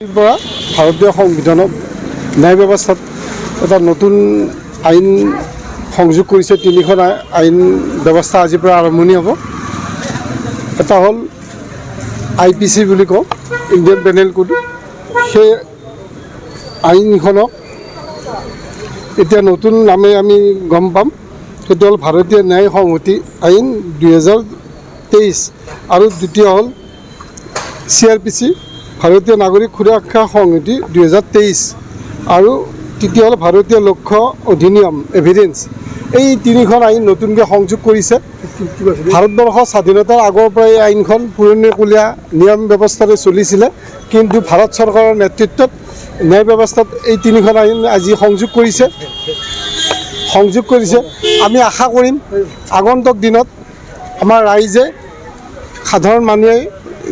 পৰা ভাৰতীয় সংবিধানত ন্যায় ব্যৱস্থাত এটা নতুন আইন সংযোগ কৰিছে। তিনিখন আইন ব্যৱস্থা আজিৰ পৰা আৰম্ভণি হ'ব। এটা হ'ল IPC বুলি কওঁ, ইণ্ডিয়ান পেনেল কোড। সেই আইনখনক এতিয়া নতুন নামে আমি গম পাম। সেইটো হ'ল ভাৰতীয় ন্যায় সংহতি আইন 2023 আৰু দ্বিতীয় হ'ল CRPC ভাৰতীয় নাগৰিক সুৰক্ষা সংহিতা 2023 আৰু তৃতীয় হ'ল ভাৰতীয় লক্ষ্য অধিনিয়ম এভিডেন্স। এই তিনিখন আইন নতুনকৈ সংযোগ কৰিছে। ভাৰতবৰ্ষৰ স্বাধীনতাৰ আগৰ পৰাই এই আইনখন পুৰণিকলীয়া নিয়ম ব্যৱস্থাৰে চলিছিলে, কিন্তু ভাৰত চৰকাৰৰ নেতৃত্বত ন্যায় ব্যৱস্থাত এই তিনিখন আইন আজি সংযোগ কৰিছে। আমি আশা কৰিম আগন্তুক দিনত আমাৰ ৰাইজে, সাধাৰণ মানুহে,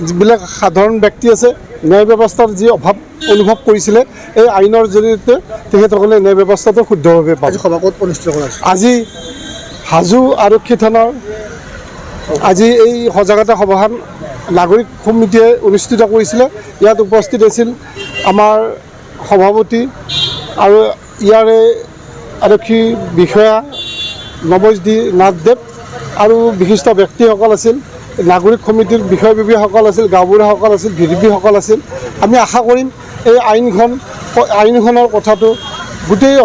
যিবিলাক সাধাৰণ ব্যক্তি আছে, ন্যায় ব্যৱস্থাৰ যি অভাৱ অনুভৱ কৰিছিলে, এই আইনৰ জৰিয়তে তেখেতসকলে ন্যায় ব্যৱস্থাটো শুদ্ধভাৱে পাব। আজি হাজো আৰক্ষী থানাৰ আজি এই সজাগতা সভাখন নাগৰিক সমিতিয়ে অনুষ্ঠিত কৰিছিলে। ইয়াত উপস্থিত আছিল আমাৰ সভাপতি আৰু ইয়াৰে আৰক্ষী বিষয়া নৱজ্যোতি নাথদেৱ আৰু বিশিষ্ট ব্যক্তিসকল আছিল। নাগৰিক সমিতিৰ বিষয়ববীয়াসকল আছিল, গাঁওবুঢ়াসকল আছিল, ভিডিপিসকল আছিল। আমি আশা কৰিম এই আইনখনৰ কথাটো গোটেই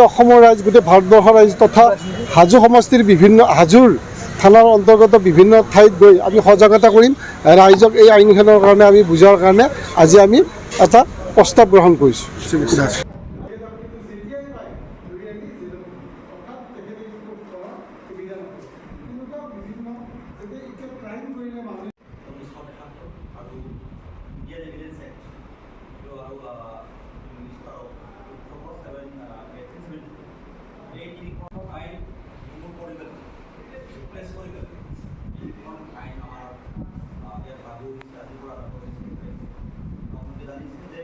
অসমৰ ৰাইজ, গোটেই ভাৰতবৰ্ষৰ ৰাইজ তথা হাজো সমষ্টিৰ হাজোৰ থানাৰ অন্তৰ্গত বিভিন্ন ঠাইত গৈ আমি সজাগতা কৰিম। ৰাইজক এই আইনখনৰ কাৰণে আমি বুজাৰ কাৰণে আজি আমি এটা প্ৰস্তাৱ গ্ৰহণ কৰিছোঁ। আইন আমাৰ ইয়াত লাগু হৈছে আজিৰ পৰা আৰম্ভ হৈছে। আপোনালোকে জানিছে যে